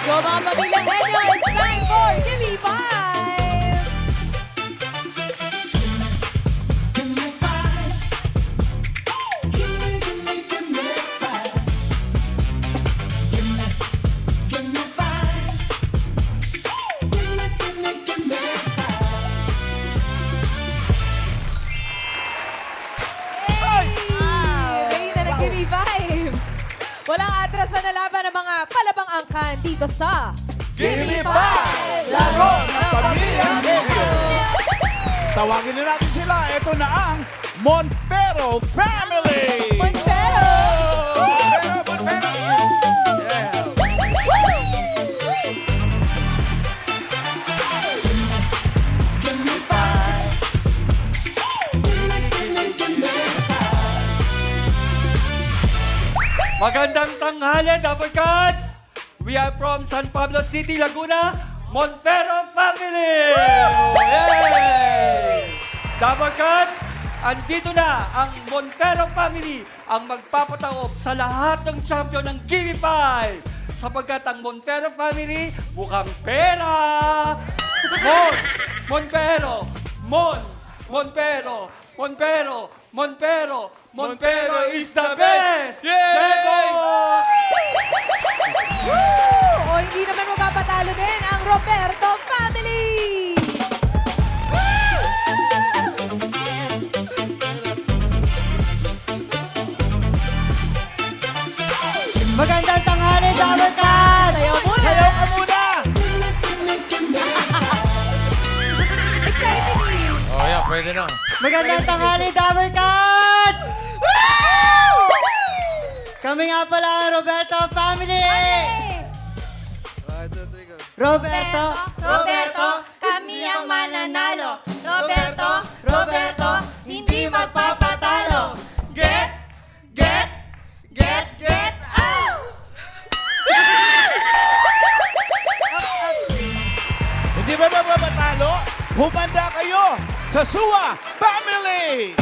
go mga pamilyang Henyo! It's time for Give Me Five! Reyna ng Give Me Five! Walang atrasan na laban ng mga palabang angkan dito sa Give Me Five! Laro ng Pamilyang Henyo! Tawagin na natin sila. Ito na ang Monfero Family! Monfero! Monfero! Yeah. Magandang tanghali, Double Cuts! We are from San Pablo City, Laguna, Monfero Family! Yay! Double Cuts, andito na ang Monfero Family ang magpapataob sa lahat ng champion ng Gimme 5 sapagkat ang Monfero Family mukhang pera! Monfero! Monfero is the best! Yay! O hindi naman magpapatalo din ang Roberto Family! Magandang tanghali, Double Cuts! Sayaw muna! Sayaw ka muna! Excited eh! Oh, yeah, pwede na. Magandang tanghali, Double Cuts! Kami nga pala ang Roberto Family! Roberto, kami ang mananalo. Roberto, hindi magpapatalo. Get out! Hindi ba mababatalo? Humanda kayo sa Suwa Family!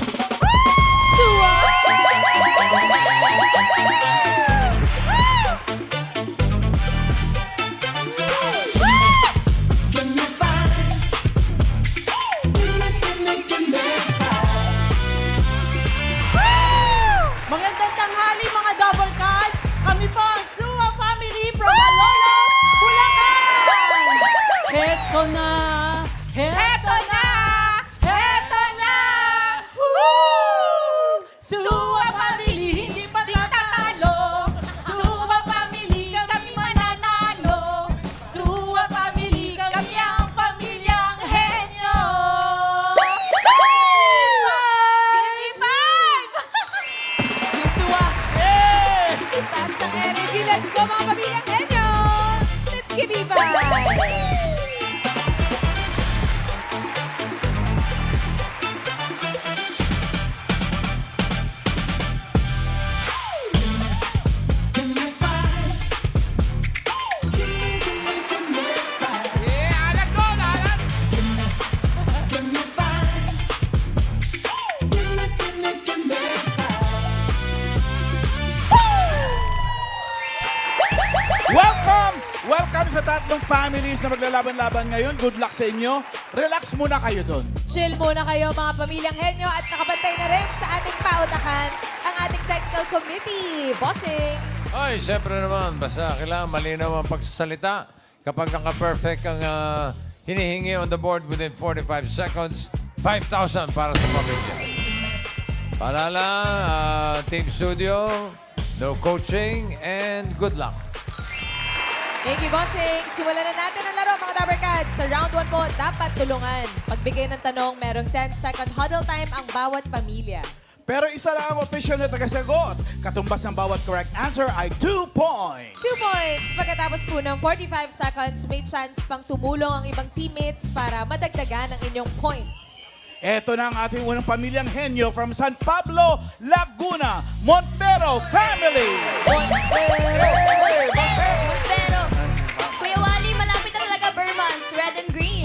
Magandang tanghali mga double cuts. Kami po ang Suwa Family from Malolos, Bulacan. Heto na! Woo! Suwa Family, hindi pa tatalo. Suwa Family, kami mananalo. Suwa Family, kami ang pamilyang henyo. Give me five! Yusua! Taas ng energy! Let's go mga pamilyang Henyo! Let's give me five! Welcome sa tatlong families na maglalaban-laban ngayon. Good luck sa inyo. Relax muna kayo doon. Chill muna kayo mga pamilyang Henyo at nakabantay na rin sa ating paunahan ang ating technical committee. Bossing! Ay, siyempre naman, basta kailangan malinaw ang pagsasalita. Kapag naka-perfect ang hinihingi on the board within 45 seconds, 5,000 para sa pamilya. Paalala, Team Studio, no coaching, and good luck. Thank you, Bossing. Simulan na natin ang laro, mga Dabber Cats. Sa round 1 po, dapat tulungan. Pagbigay ng tanong, merong 10-second huddle time ang bawat pamilya. Pero isa lang ang official na tagasagot. Katumbas ng bawat correct answer ay 2 points. 2 points. Pagkatapos po ng 45 seconds, may chance pang tumulong ang ibang teammates para madagdagan ang inyong points. Ito na ang ating unang pamilyang henyo from San Pablo, Laguna, Monfero Family! Pero, Kuya Wally, malapit na talaga Burmans, red and green.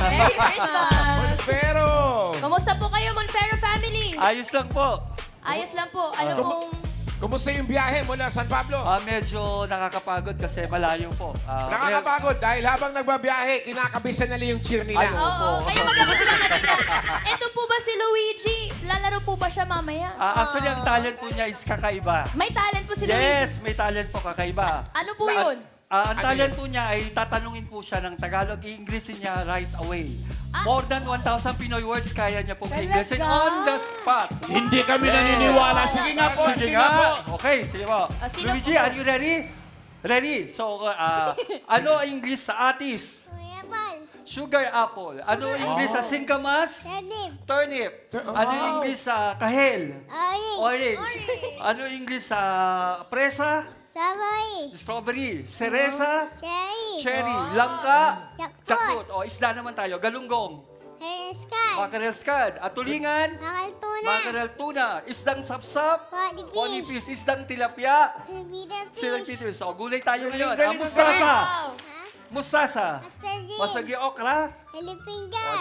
Merry Christmas! Monfero! Kamusta po kayo, Monfero family? Ayos lang po. Ayos lang po. Ano pong Kumusta yung biyahe mula San Pablo? Medyo nakakapagod kasi malayo po. Nakakapagod dahil habang nagbabiyahe, kinakabisan nila yung cheer nila. Ay, Oo, kaya magaling sila kanina. Ito po ba si Luigi? Lalaro po ba siya mamaya? Actually, ang talent po niya is kakaiba. May talent po si Luigi. Yes, may talent po kakaiba. Ano po yun? Ang talent po niya ay tatanungin po siya ng Tagalog, i-Englishin niya right away. More than 1,000 Pinoy words kaya niya pong i-Englishin on the spot. Hindi kami naniniwala. Sige nga po, Sige sige nga po. nga. Okay, sige po. Sino Luigi, po? are you ready? Ready. So, ano ang English sa atis? Sugar apple. Ano ang English sa singkamas? Turnip. Ano ang English sa kahel? Orange. Ano ang English sa presa? Strawberry. Cereza? Cherry. Langka? Jackfruit. O, isda naman tayo. Galunggong. Mackerel scad. At tulingan? Mackerel tuna. Isdang sapsap? Ponipis. Isdang tilapia? Silang Peters. O, gulay tayo ngayon. Mustasa. Mustasa. Masagi okra. O,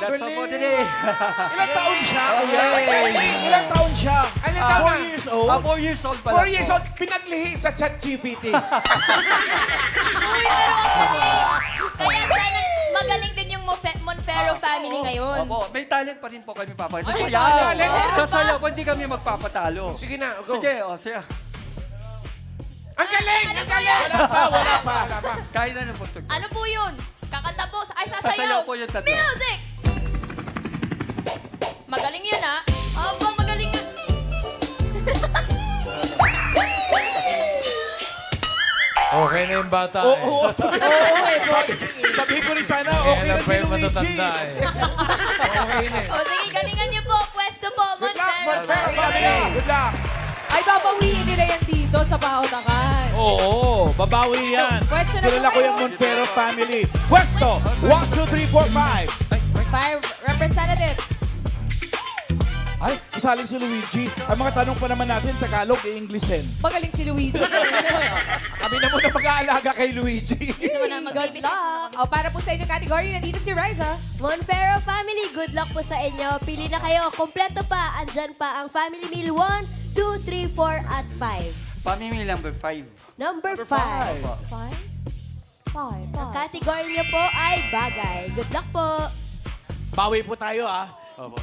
that's all for today. Ilang taon siya? Yay! Ilang taon siya? Ano taon 4 na? years old? 4 years old pala 4 years po. old, pinaglihi sa ChatGPT. Uy, pero kaya sana magaling din yung Monfero family ngayon. Opo, may talent pa rin po kami papakita. Sa Ay, sayaw. talent. Sa sayaw, hindi kami magpapatalo. Sige na, go. Sige, o, sige. Ang galing! Ang galing! Wala pa. Kahit ano po ito. Ano po yun? Kakanta po? Ay, Sasayaw sasayaw. po yung tatlo. Music! Magaling yun, ha? Opo, magaling yun. Okay na yung bata eh. Oo, sabi ko rin sana, okay Kaya na na si pa yung Luigi. matatanda eh. Okay na. O, sige, galingan niyo po. Pwesto po, Good luck, Monfero Monfero family. family! Good luck! Ay, babawiin nila yan dito sa pautakan. Oo, babawi yan. Pwesto na Kilala po ko kayo. yung Montero family. Pwesto, 1, 2, 3, 4, 5. 5 representatives. Ay, isaling si Luigi. Ang mga tanong pa naman natin, Tagalog, i-Englishin. Magaling si Luigi. Kami na muna mag-aalaga kay Luigi. Ito na, Good mag-baby luck. O, para po sa inyong category, nandito si Riza. Monfero family, good luck po sa inyo. Pili na kayo. Kompleto pa. Andyan pa ang family meal 1, 2, 3, 4, at 5. Pamimi number 5. Number 5. 5? Ang category niyo po ay bagay. Good luck po. Bawi po tayo, ah. Opo.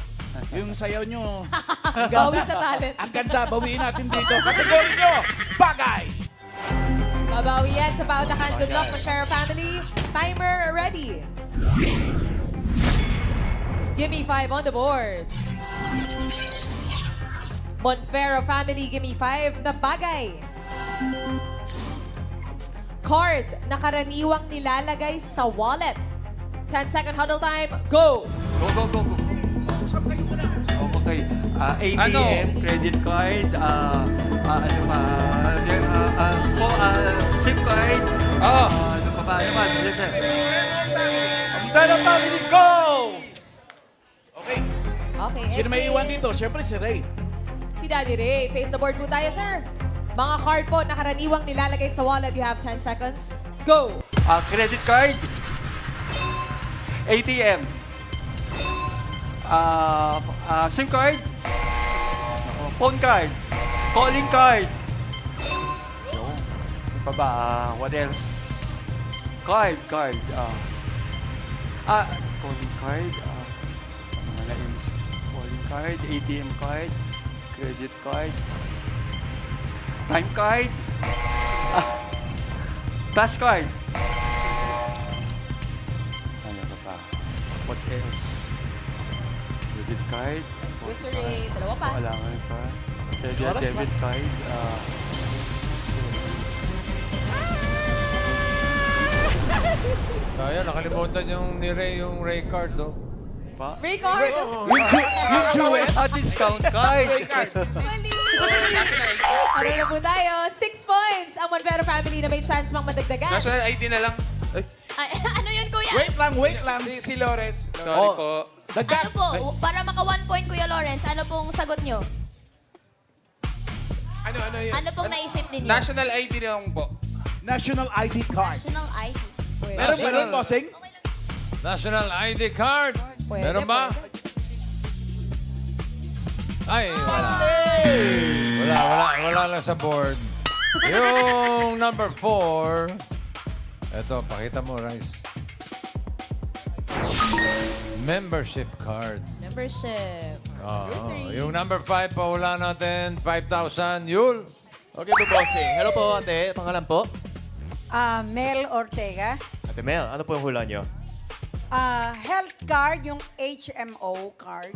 Yung sayaw nyo. Bawi sa talent. Ang ganda, bawiin natin dito. Kategory nyo, bagay. Babawi yan sa pautakan. Good luck, Monfero family. Timer ready. Give me 5 on the board. Monfero family, give me 5 na bagay. Card na karaniwang nilalagay sa wallet. 10-second huddle time, go! Go. Okay. ATM, credit card, ano pa, SIM card, ano pa ba naman, listen. Pero family, go! Okay, Okay, sino may it's iwan dito? Siyempre si Ray. Si Daddy Ray. Face the board po tayo, sir. Mga card po na karaniwang nilalagay sa wallet. You have 10 seconds. Go! Credit card, ATM, SIM card, phone card, calling card. Ano pa ba? What else? Card. Calling card. Ano na is calling card, ATM card, credit card, time card, flash card. Ano pa? What else? Credit card. Go, Sir Ray. Dalawa pa. Wala nga sa debit card. Kaya nakalimutan yung ni Ray, yung Ray card, oh. Pa? Ray card. Yung duet. Discount card. Ano na po tayo? 6 points ang Monfero family na may chance mang madagdagan. National ID na lang. Ay, ano yun, kuya? Wait lang. Si Lawrence. Sorry po. Ano po? Para maka 1 point, Kuya Lawrence, ano pong sagot nyo? Ano yun? Ano pong naisip ninyo? National ID na lang po. National ID card. National ID. Meron ba nun, bossing? National ID card. Pwede, Meron ba? pwede. Ay, wala. Wala Wala lang sa board. Yung number 4. Ito, pakita mo, Rice. Membership card. Membership. Groceries. Yung number 5, paula natin, 5,000. Yul. Okay po, bossing. Hello po, ate. Pangalan po? Mel Ortega. Ate Mel, ano po yung hula nyo? Health card, yung HMO card.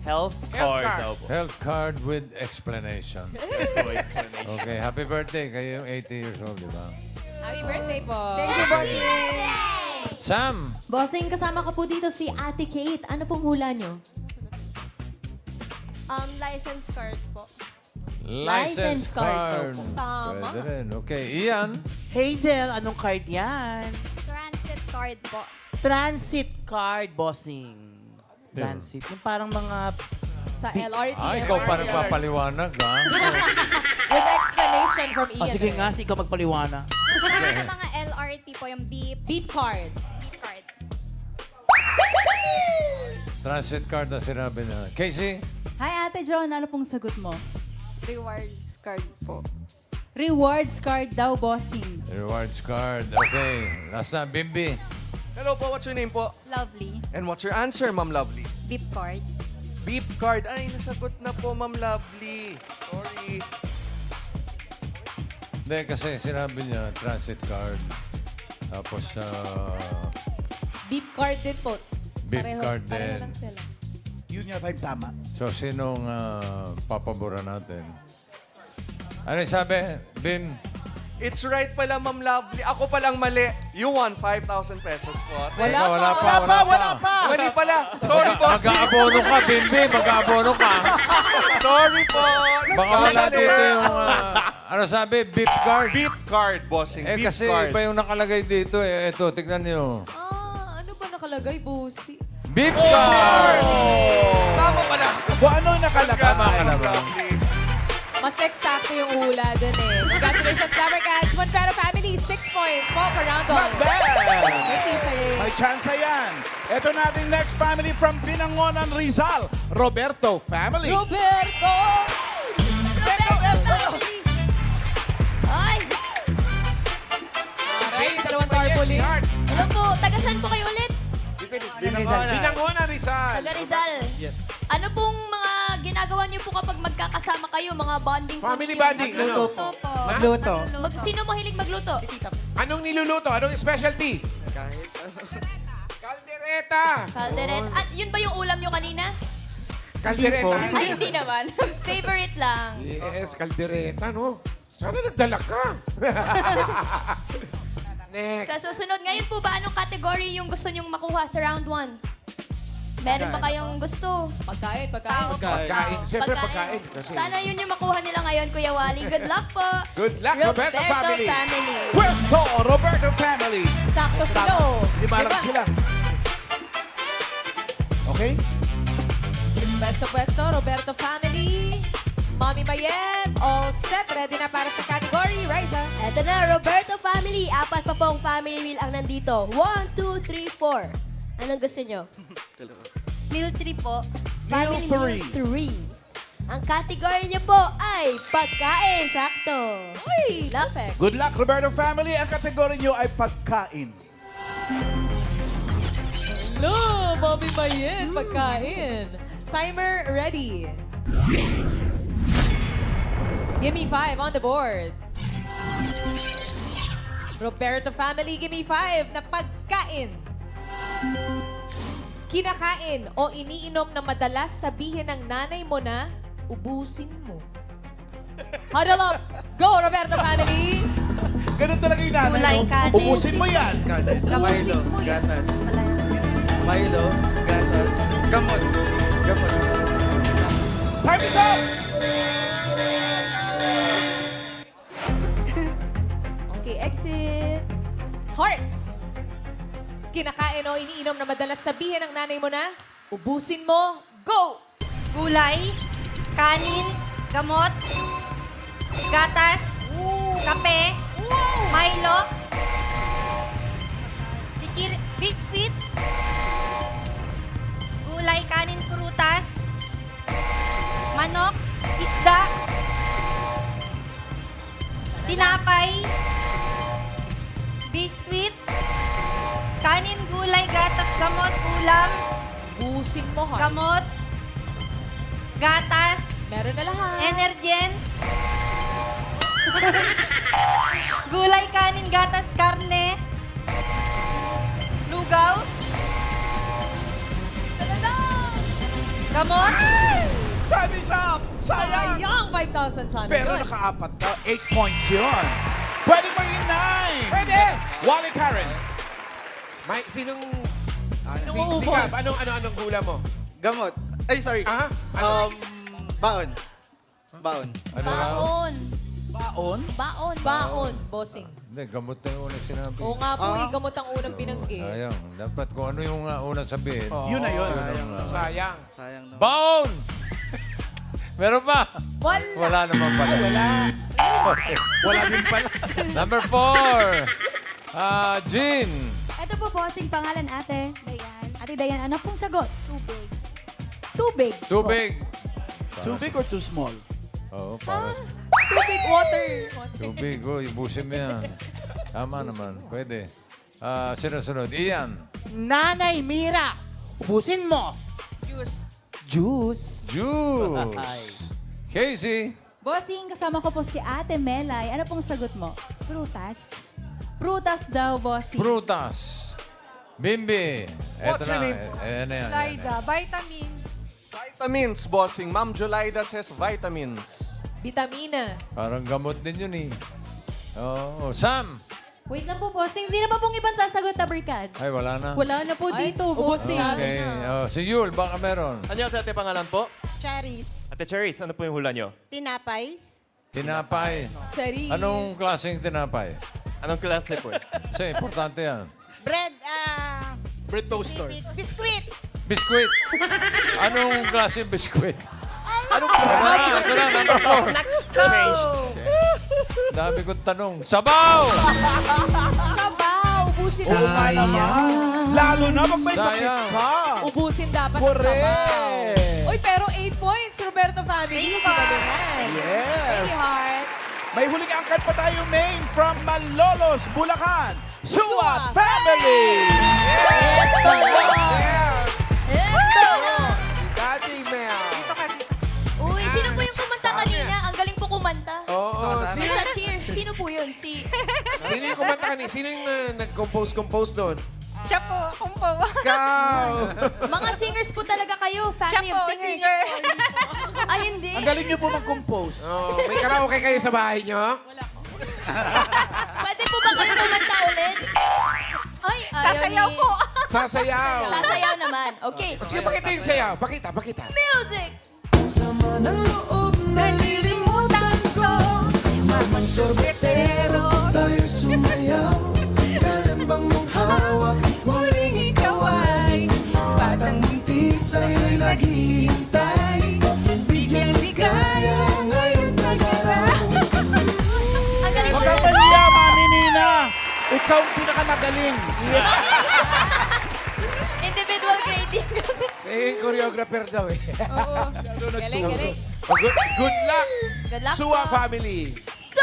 Health card daw po. Health card with explanation. Yes po, explanation. Okay, happy birthday. Kayo yung 80 years old, di ba? Happy birthday po. Thank you, bossing. Sam. Bossing, kasama ka po dito si Ate Kate. Ano pong hula nyo? License card po. License card. Tama. Pwede rin. Okay, Ian. Hazel, anong card yan? Transit card po. Transit card, bossing. Transit. Yung parang mga... Sa LRT. Ikaw pa nagpapaliwanag, ha? With explanation from Ian. sige nga, ikaw magpaliwana. Para sa mga LRT po, yung beep Beep card. card. Transit card na sinabi na. Casey? Hi, Ate John. Ano pong sagot mo? Rewards card po. Rewards card daw, bossing. Rewards card. Okay. Last na, Bimbi. Hello po, what's your name po? Lovely. And what's your answer, Ma'am Lovely? Beep card. Beep card. Ay, nasagot na po, Ma'am Lovely. Sorry. Hindi, kasi sinabi niya, transit card. Tapos, Beep card din po. beep card Pareho din. lang sila. Yun yata yung tama. So, sinong papabura natin? Ano yung sabi? Bim? It's right pala, Ma'am Lovely. Ako palang mali. You won 5,000 pesos po. ate. Teka, wala pa. Mali pala. Sorry, boss. Mag-aabono ka, Bimbi. Mag-aabono ka. Sorry po. Baka wala dito yung, ano sabi? Beep card. Beep card, bossing. Eh, Beep kasi card. iba yung nakalagay dito. Eh, ito, tignan niyo. Ano ba nakalagay, Busi? Beep card! Tama pala. Kung ano yung nakalagay. Tama ka na ba? Lovely. Mas eksakto yung hula dun eh. Congratulations, Summer Cats. Montero family, 6 points po per round on. Not bad. May teaser eh. May chance yan. Ito nating next family from Binangonan, Rizal. Roberto family. Roberto! Roberto family! Ay! Alright, dalawang tarpaulin. Hello po, taga saan po kayo ulit? Binangonan, Rizal. Taga Rizal. Yes. Ano pong mga ginagawa niyo po kapag magkakasama kayo, mga bonding po Family ninyo? bonding. Ano? Magluto. Sino mahilig magluto? Anong niluluto? Anong specialty? Caldereta. Caldereta. At yun ba yung ulam niyo kanina? Caldereta. Ay, hindi naman. Favorite lang. Yes, caldereta, no? Sana nagdala ka. Next. Sa susunod, ngayon po ba, anong category yung gusto nyong makuha sa round 1? Meron ba kayong gusto? Pagkain. Pagkain. Siyempre pagkain. Kasi Sana yun yung makuha nila ngayon, Kuya Wally. Good luck po! good luck, Roberto family. family. Pwesto, Roberto family. Sakto sila. oh. Di ba lang Diba? sila? Okay? Pwesto, Roberto family. Mommy Mayen, all set. Ready na para sa category. Riza. Eto na, Roberto family. 4 pa pong family meal ang nandito. 1, 2, 3, 4. Anong gusto nyo? Meal 3 po. Family Meal meal 3. Ang category nyo po ay pagkain. Sakto. Uy, perfect. Good luck, Roberto family. Ang kategory nyo ay pagkain. Hello, Mommy Mayen. Pagkain. Timer ready. Give me 5 on the board. Roberto family, give me 5 na pagkain. Kinakain o iniinom na madalas sabihin ng nanay mo na ubusin mo. Huddle up! Go, Roberto family! Ganun talaga yung nanay, Kulay no? kanin. Ubusin mo yan. Ubusin mo yan. Milo, gatas, gamot. Time is up! Okay, exit. Hearts. Kinakain o iniinom na madalas sabihin ng nanay mo na ubusin mo. Go! Gulay, kanin, gamot, gatas, kape, Milo, biscuit, gulay, kanin, prutas, manok, isda, Tinapay. Biscuit. Kanin, gulay, gatas, gamot, ulam. Busin mo, ha? Gamot. Gatas. Meron na lahat. Energen. Gulay, kanin, gatas, karne. Lugaw. Isa na lang. Gamot. Time is up! Sayang! Sayang, 5,000 sana Pero yun. nakaapat ka, 8 points yun. Pwede pa rin 9! Pwede! Wally Karen. May, sinong... Sinong si uubos? Gab, anong gula mo? Gamot. Ay, sorry. Ah? Baon. Baon. Ano na? Baon. Baon? Baon. Baon, bossing. Hindi, gamot na yung unang sinabi. Oo nga po, gamot ang unang binanggit. Sayang. Dapat kung ano yung unang sabihin. Yun na yun. Sayang. Sayang naman. Baon! Meron ba? Wala. Wala naman pala. Wala. Okay. Wala din pala. Number 4. Jean. Ito po, bossing pangalan, ate. Dayan. Ate Dayan, ano pong sagot? Tubig. Tubig. Tubig. Too big or too small? Oo, parang Tubig, water. tubig. Oh, ibusin mo yan. Tama naman. Pwede. Sino-sunod? Ian. Nanay Mira, ubusin mo. Juice. Juice. Casey. Bossing, kasama ko po si Ate Melay. Ano pong sagot mo? Prutas. Prutas daw, bossing. Prutas. Bimbi. Eto What's your na. name? Ayan na yan. Vitamins. Vitamins, bossing. Ma'am Jolaida says vitamins. Vitamina. Parang gamot din yun eh. Oo. Sam. Wait lang po, bossing. Sino pa pong ibang sasagot na Berkads? Ay, wala na. Wala na po Ay, dito, ubusin. bossing. Okay. Si Yul, baka meron. Ano sa ate pangalan po? Cherries. Ate Cherries, ano po yung hula nyo? Tinapay. Tinapay. Charis. Anong klaseng tinapay? Anong klase po? Kasi importante yan. Bread, Bread toaster. biscuit. Biskuit. Anong klaseng biskuit? Anong Ito na, number 4. Dami kong tanong. Sabaw! Sabaw. Ubusin mo. Lalo na pag may sakit Sayang. ka. Ubusin dapat ang Correct. sabaw. Uy, pero 8 points, Roberto family. Pinalungan. Yes. Thank you, Heart. May huling angkat pa tayo main from Malolos, Bulacan. Suwa Family! Ito na. Ito na. Daddy Mel. Uy, sino po yung kumanta kanina? Ang galing po kumanta. Oo. Yung sa cheer. Sino po yun? Sino yung kumanta kanina? Sino yung nag-compose doon? Siya po. Akong po. Ikaw! Mga singers po talaga kayo. Siya Family po, of singers. singer. Ay, hindi. Ang galing niyo po mag-compose. Oh, may karaoke kayo sa bahay nyo? Pwede po ba kayo kumanta ulit? Ay, ayaw Sasayaw ni... po. Sasayaw. Sasayaw naman. Okay. Sige, pakita yung sayaw. Pakita. Music! Nalilimutan ko. Mamang sorbetero. Tayo sumayaw. Kalambang mong hawak. Muling ikaw ay batang buntis sa'yo'y naghihintay. Bigyan ligaya ngayong nagaraw. Ang galing po. Magkakaliya, Mami Nina. Ikaw ang pinakamagaling. Individual grading kasi. Eh, choreographer daw eh. Galing, galing. Good luck, Good luck Suwa po. family.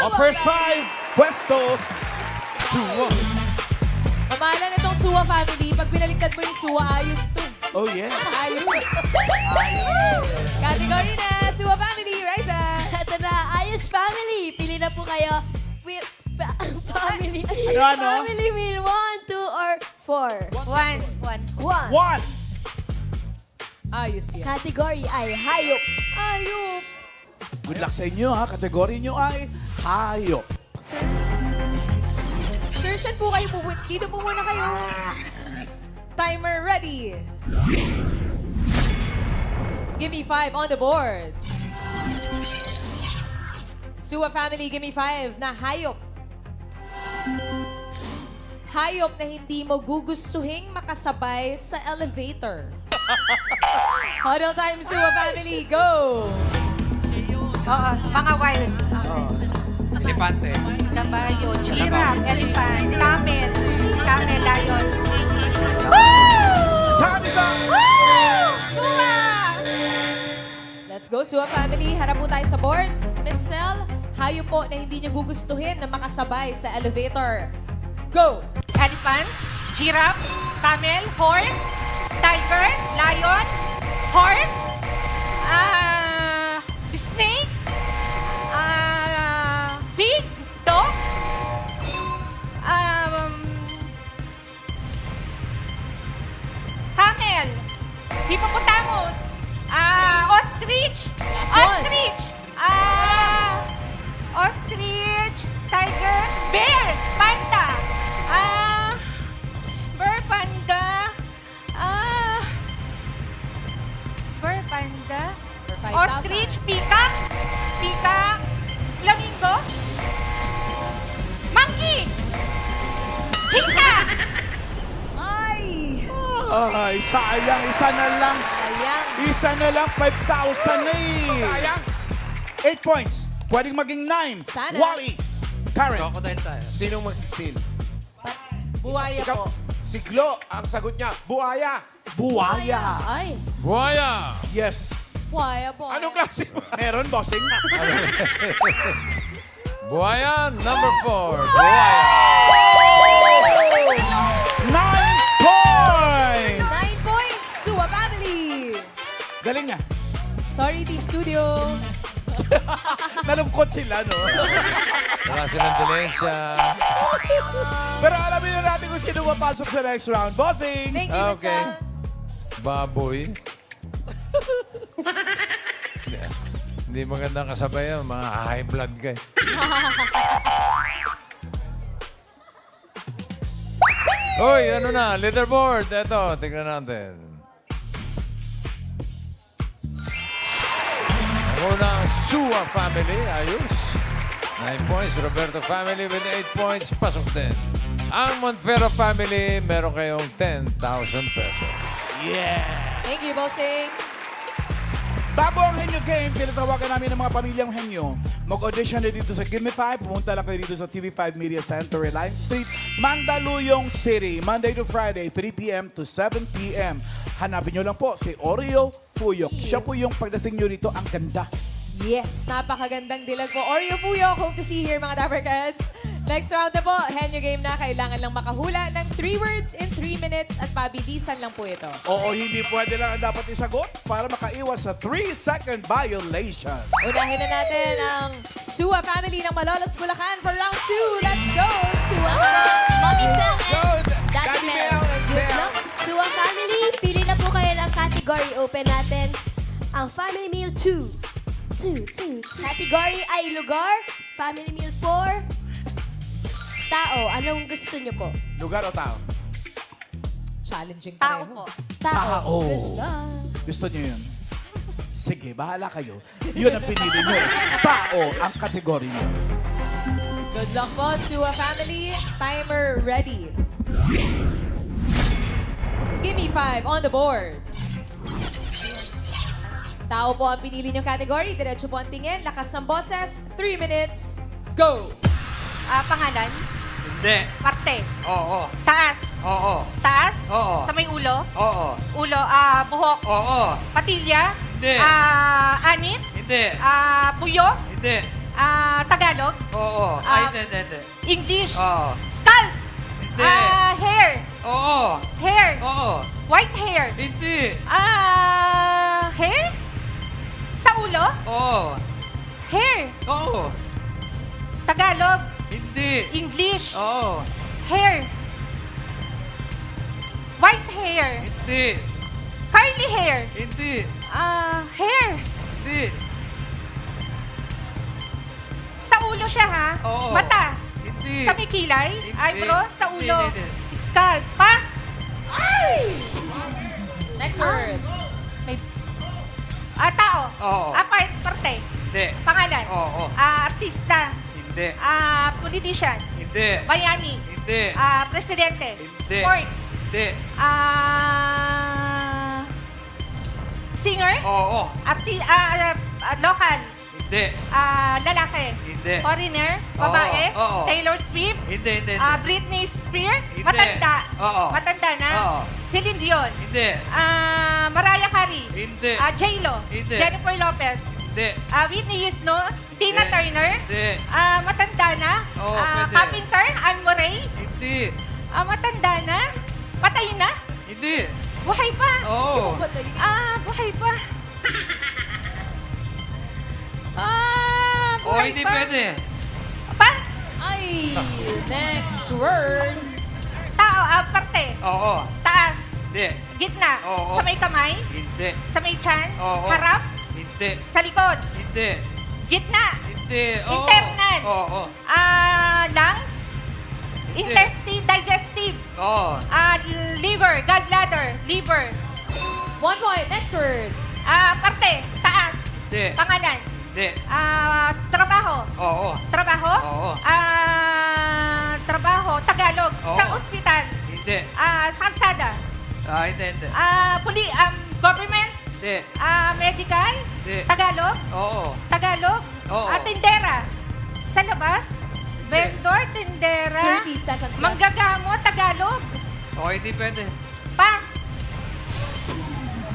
Ang first 5, Pwesto. Suwa. Pamahalan itong Suwa family. Pag binaliktad mo yung Suwa, ayos to. Oh, yes. Ayos. Category na, Suwa family, Riza. Ito na, Ayos Family. Pili na po kayo. Family. Ano? Family meal 1, 2, or 4. 1. 1. Ayos yan. Category ay hayop. Ayop. Good luck sa inyo, ha? Kategory nyo ay hayop. Sir, saan po kayo pupunta? Dito po muna kayo. Timer ready. Give me 5 on the board. Suwa family, give me 5 na hayop. Hayop na hindi mo gugustuhing makasabay sa elevator. Huddle time, Suwa family, go! Oo, mga wild. Elepante. Kabayo, giraffe, elephant, camel, lion. Time is up! Let's go, Suwa family. Harap po tayo sa board. Miss Sel, Hayop po na hindi nyo gugustuhin na makasabay sa elevator. Go! Elephant, giraffe, camel, horse, tiger, lion, horse, snake, pig, dog, camel, hippopotamus, ostrich, one. ostrich, tiger, bear, panda, bear, panda, bear, panda, For 5,000. ostrich, peacock, flamingo, monkey, cheetah, Ay, sayang. Isa na lang. Ayan. Isa na lang. 5,000 na eh. Sayang. 8 points. Pwedeng maging 9. Sana. Wally. Karen. Crocodile tayo. Sinong mag-steal? Buhaya Ikaw. po. Si Glo, ang sagot niya, buhaya. Buhaya. Ay, Buhaya! Yes. buhaya po. Anong klase ba? Meron, bossing. Buhaya, number 4. Buhaya! 9 points. 9 points, Suwa family! Galing nga. Sorry, Team Studio. Nalungkot sila, no? Wala silang dementia. Pero alamin na natin kung sino mapasok sa next round. Bossing! Thank you, Okay. Miss Baboy. Hindi magandang kasabay yan. Mga high blood guy. Hoy, ano na? Leaderboard. Eto, tignan natin. Una, Sua family. Ayos. 9 points. Roberto family with 8 points. Pasok din. Ang Monfero family, meron kayong 10,000 pesos. Yeah! Thank you, Bossing. Bago ang Henyo Game, tinatawagan namin ng mga pamilyang Henyo. Mag-audition na dito sa Give Me 5. Pumunta lang kayo dito sa TV5 Media Center, Reliance Street, Mandaluyong City. Monday to Friday, 3 p.m. to 7 p.m. Hanapin nyo lang po si Oreo Fuyok. Siya po yung pagdating nyo dito, ang ganda. Yes, napakagandang dilag po. Oreo Puyo, hope to see you here, mga Dapper Cats. Next round na po, Henyo Game na. Kailangan lang makahula ng 3 words in 3 minutes at pabilisan lang po ito. Oo, hindi pwede lang ang dapat isagot para makaiwas sa 3-second violation. Unahin na natin ang Suwa family ng Malolos, Bulacan for round 2. Let's go, Suwa! Mommy Sel and Go, Daddy Daddy Mel. Mel and Good Sel. luck. Suwa family, pili na po kayo ng category. Open natin ang Family Meal 2. Category ay lugar. Family Meal 4. Tao. Anong gusto nyo po? Lugar o tao? Challenging tao pareho. po. Tao. Good luck. Gusto nyo yun? Sige, bahala kayo. Yun ang pinili nyo. Tao ang kategory nyo. Good luck po, Suwa family. Timer ready. Give me 5 on the board. Tao po ang pinili niyong category. Diretso po ang tingin. Lakas ng boses. 3 minutes. Go! Pangalan, Hindi. parte, Oo. taas, Oo. taas, Oo. sa may ulo, Oo. buhok, Oo. patilya, Hindi. anit, Hindi. puyo, Hindi. Tagalog, Oo. Hindi. English, Oo. scalp, Hindi. hair, Oo. hair, Oo. white hair, Hindi. hair, sa ulo, Oo. hair, Oo. Tagalog, Hindi. English, Oo. hair, white hair, Hindi. curly hair, Hindi. hair, Hindi. sa ulo siya ha, Oo. mata, Hindi. sa may kilay, Hindi. eyebrow, sa Hindi, ulo, hindi. scalp, pass, Next word. may, tao, Oo. parte, Hindi. pangalan, Oo. artista, Hindi. politician, Hindi. bayani, Hindi. presidente, Hindi. sports, Hindi. singer, Oo. local, Hindi. lalaki, Hindi. foreigner, Oo, babae, oo. Taylor Swift, Hindi. Britney Spears, Hindi. matanda, Oo. matanda na, Oo. Celine Dion, Hindi. Mariah Carey, Hindi. J-Lo, Hindi. Jennifer Lopez, Hindi. Whitney Houston. Tina Hindi. Turner. Hindi. Matanda na. Oo, pwede. Carpenter. Anne Murray. Hindi. Matanda na. Patay na. Hindi. Buhay pa. Oo. Buhay pa. Oo, Buhay hindi pa. pwede. Pass. Ay, next word. Tao, parte. Oo. Taas. Hindi. Gitna. Oo. Sa may kamay. Hindi. Sa may tiyan. Oo. Harap. Hindi. Sa likod. Hindi. Gitna. Hindi. Oo. Internal. Oo. Lungs. Hindi. Intestine, digestive. Oo. Liver, gallbladder, liver. 1 point. Next word. Parte, taas. Hindi. Pangalan. Hindi. Trabaho. Oo. Trabaho? Oo. Trabaho, Tagalog. Oo. Sa ospital. Hindi. Sa kalsada. Hindi. Government. Hindi. Medical. Hindi. Tagalog. Oo. Tagalog. Oo. Tindera. Sa labas. Vendor, tindera. 30 seconds left. Manggagamo, Tagalog. Oo, hindi pwede. Pass.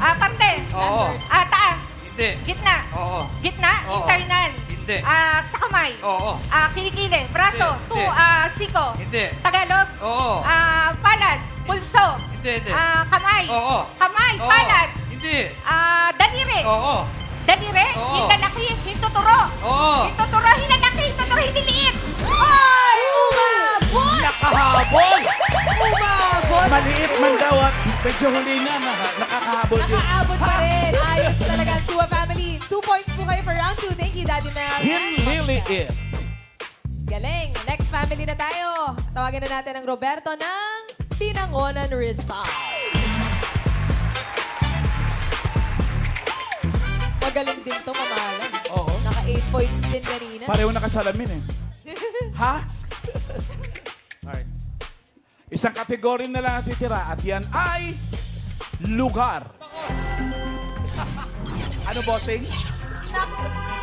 Parte. Oo. Taas. Hindi. Gitna. Oo. Gitna. Oo. Internal. Hindi. Sa kamay. Oo. Kilikili. Braso. Hindi. Siko. Hindi. Tagalog. Oo. Palad. Pulso. Hindi. Kamay. Oo. Kamay. Oo. Palad. Hindi. Daliri. Oo. Daliri. Oo. Hinalaki. Hintuturo. Oo. Hintuturo. Hinalaki. Hintuturo. Hiniliit. Ay! Umabot! Nakahabol! Umabot! Maliit man daw at medyo huli na. Nakakahabol yun. Nakaabot pa rin. Ayos talaga ang Sua family. 2 points po kayo for round 2. Thank you, Daddy Mel. Really it. Galing. Next family na tayo. Tawagin na natin ang Roberto ng Pinangonan Rizal. Magaling din to, mamalan. Oo. Naka 8 points din kanina. Pareho nakasalamin eh. Ha? Alright. Isang kategory na lang natitira at yan ay lugar. Ano, bossing?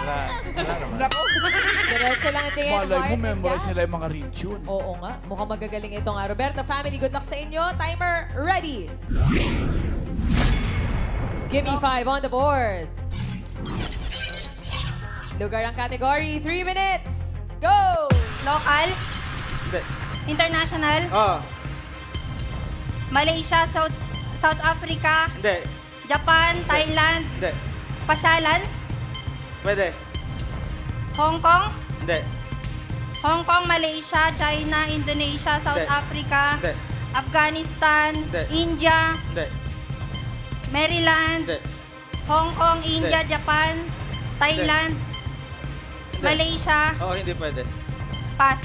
Wala naman. Nako. Diretso lang ang tingin. Malay mo, Hard and memorize down. nila yung mga region. Oo nga. Mukhang magagaling ito nga. Roberto family, good luck sa inyo. Timer, ready. Give me 5 on the board. Lugar ang category. 3 minutes. Go! Local, Hindi. international, Malaysia, South Africa, Hindi. Japan, Thailand, Hindi. Pasyalan, Pwede. Hong Kong, Hindi. Hong Kong, Malaysia, China, Indonesia, South Hindi. Africa, Hindi. Afghanistan, Hindi. India, Hindi. Maryland, Hindi. Hong Kong, India, Hindi. Japan, Thailand, Hindi. Malaysia, Oo, hindi pwede. pass.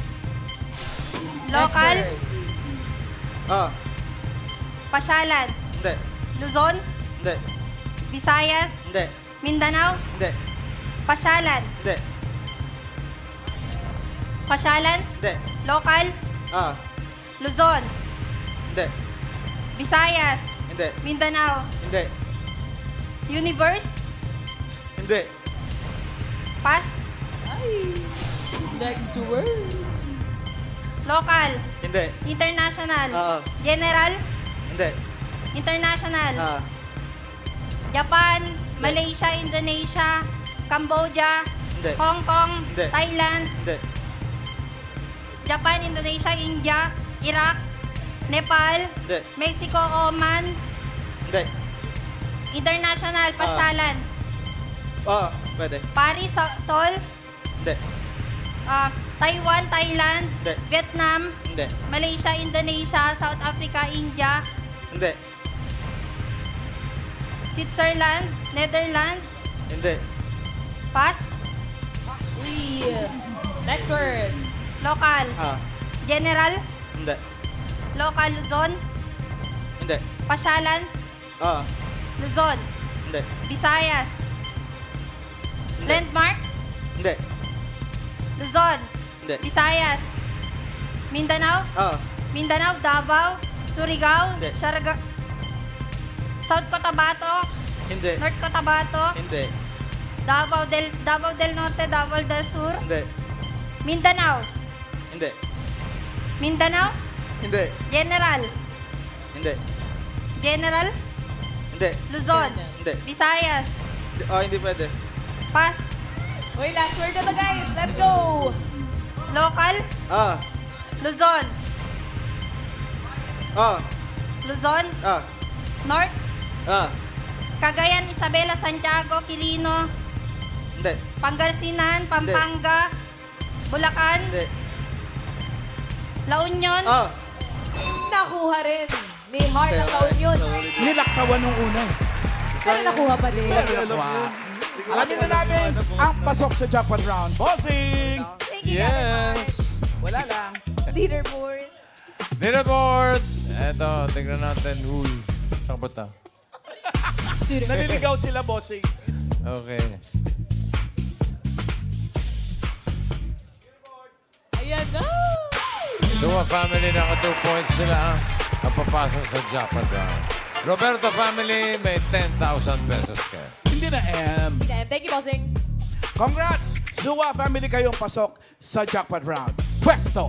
Local, Next word. Oo. Pasyalan, Hindi. Luzon, Hindi. Visayas, Hindi. Mindanao, Hindi. Pasyalan, Hindi. Pasyalan, Hindi. Local, Oo. Luzon, Hindi. Visayas, Hindi. Mindanao, Hindi. Universe, Hindi. pass. Ay! Next word. Local, Hindi. international, Oo. general, Hindi. international, Oo. Japan, Malaysia, Indonesia, Cambodia, Hindi. Hong Kong, Hindi. Thailand, Hindi. Japan, Indonesia, India, Iraq, Nepal, Hindi. Mexico, Oman, Hindi. international, pasyalan, Oo. Pwede. Paris, Seoul, Hindi. Taiwan, Thailand, Hindi. Vietnam, Hindi. Malaysia, Indonesia, South Africa, India, Hindi. Switzerland, Netherlands, Hindi. pass. Uy. Next word. Local, Ah. general, Hindi. local, Luzon, Hindi. pasyalan, Oo. Luzon, Hindi. Visayas, Hindi. landmark, Hindi. Luzon, Hindi. Visayas, Mindanao, Oo. Mindanao, Davao, Surigao, Hindi. South Cotabato, Hindi. North Cotabato, Hindi. Davao del Norte, Davao del Sur, Hindi. Mindanao, Hindi. Mindanao, Hindi. General, Hindi. General, Hindi. Luzon, Hindi. Visayas, Oh, hindi pwede. Pass. Uy, last word na to, guys. Let's go! Local. Ah. Luzon. Ah. Luzon. Ah. North. Ah. Cagayan, Isabela, Santiago, Quilino, Hindi. Pangasinan, Pampanga, Bulacan, Hindi. La Union. Ah. Nakuha rin ni Heart ng La Union. Nilaktawan nung una. Pero nakuha pa din. Alamin na namin ang pasok sa jackpot round. Bossing! Thank you, Yes! Wala lang. Leaderboard. Leaderboard! Eto, tignan natin. Uy, sakot na. Naliligaw sila, bossing. Okay. Ayan na! Suwa family, naka 2 points sila ang papasok sa jackpot round. Roberto family, may 10,000 pesos kayo. Hindi na M. Thank you, Bossing. Congrats! Suwa family kayong pasok sa jackpot round. Pwesto!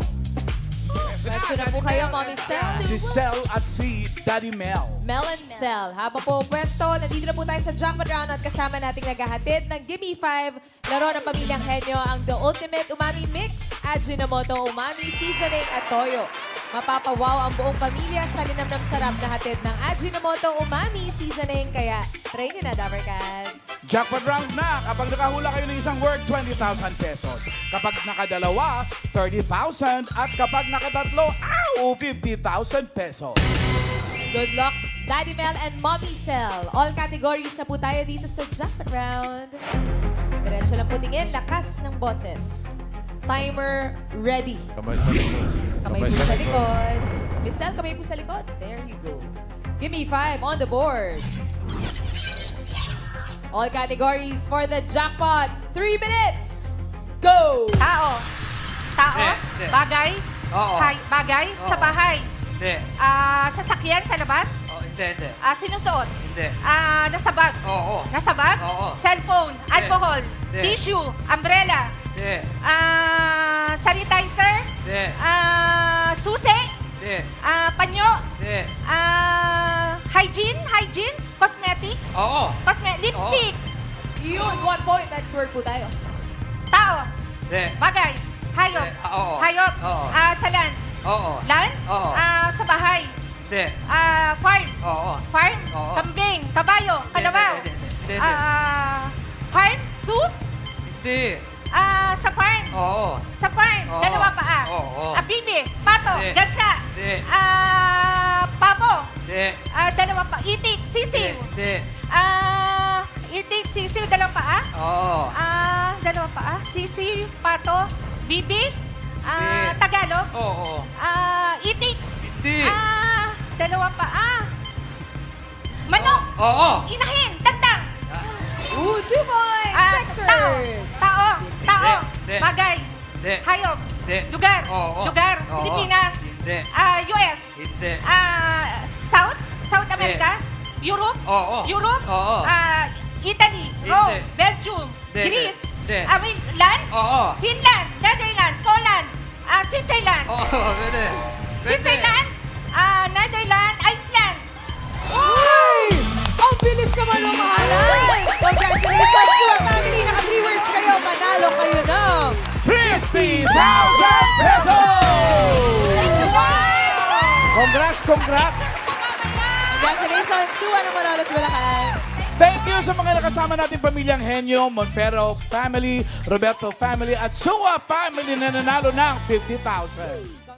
Pwesto na po kayo, Mommy Sel. Si Sel at si Daddy Mel. Mel and Sel. Habang po pwesto, nandito na po tayo sa jackpot round at kasama nating naghahatid ng Gimme 5, laro ng Pamilyang Henyo, ang The Ultimate Umami Mix, Ajinomoto Umami Seasoning at Toyo. Mapapawaw ang buong pamilya sa linamnam sarap na hatid ng Ajinomoto Umami Seasoning. Kaya, try nyo na, Dabber Cats. Jackpot round na. Kapag nakahula kayo ng isang word, 20,000 pesos. Kapag nakadalawa, 30,000. At kapag nakatatlo, 50,000 pesos. Good luck, Daddy Mel and Mommy Sel. All categories na po tayo dito sa jackpot round. Diretso lang po tingin, lakas ng boses. Timer ready. Kamay sa likod. Kamay po sa likod. Miss Sel, kamay po sa likod. There you go. Give me 5 on the board. All categories for the jackpot. 3 minutes. Go! Tao. Tao. Hindi. Bagay. Oo. Bagay. Oo. Sa bahay. Hindi. Sasakyan sa labas. Oh, hindi. Sinusuot. Hindi. Nasa bag. Oo. Nasa bag. Oo. Cellphone. Alcohol. Hindi. Tissue. Umbrella. Hindi. Sanitizer. Hindi. Susi. Hindi. Panyo. Hindi. Hygiene. Cosmetic. Oo. Lipstick. Yun, 1 point. Next word po tayo. Tao. Hindi. Bagay. Hayop. Hindi. Oo. Hayop. Oo. Sa land. Oo. Land? Oo. Sa bahay. Hindi. Farm. Oo. Farm? Oo. Kambing. Kabayo. Kalabaw. Hindi. Farm? Soup? Hindi. Sa farm. Oo. Sa farm. Oo. Dalawa paa. Oo. Bibi. Pato. Hindi. Gansa. Hindi. Pabo. Hindi. Dalawa pa. Itik. Sisiw. Hindi. Itik. Sisiw. Dalawang paa. Oo. Dalawa paa. Sisiw. Pato. Bibi. Hindi. Tagalog. Oo. Itik. Hindi. Dalawa paa. Manok. Oo. Inahin. Tagtang. Ooh, 2 points. Next Tao. word. Tao. Hindi. Bagay. Hindi. Hayop. Hindi. Lugar. Oo. Lugar. Oo. Pilipinas. Hindi. US. Hindi. South America. Europe. Oo. Europe. Oo. Italy. Hindi. Rome. Belgium. Hindi. Greece. Hindi. Land. Oo. Finland. Netherlands. Poland. Switzerland. Oo. Pwede. Switzerland. Netherlands. Iceland. Uy! Ang bilis naman lumahalan! Congratulations to our family! Naka 3 words kayo. Manalo kayo ng 50,000 pesos! Congrats! Congratulations, Suwa ng Malolos, Bulacan. Thank you sa mga nakasama nating pamilyang Henyo, Monfero family, Roberto family, at Suwa family na nanalo ng 50,000.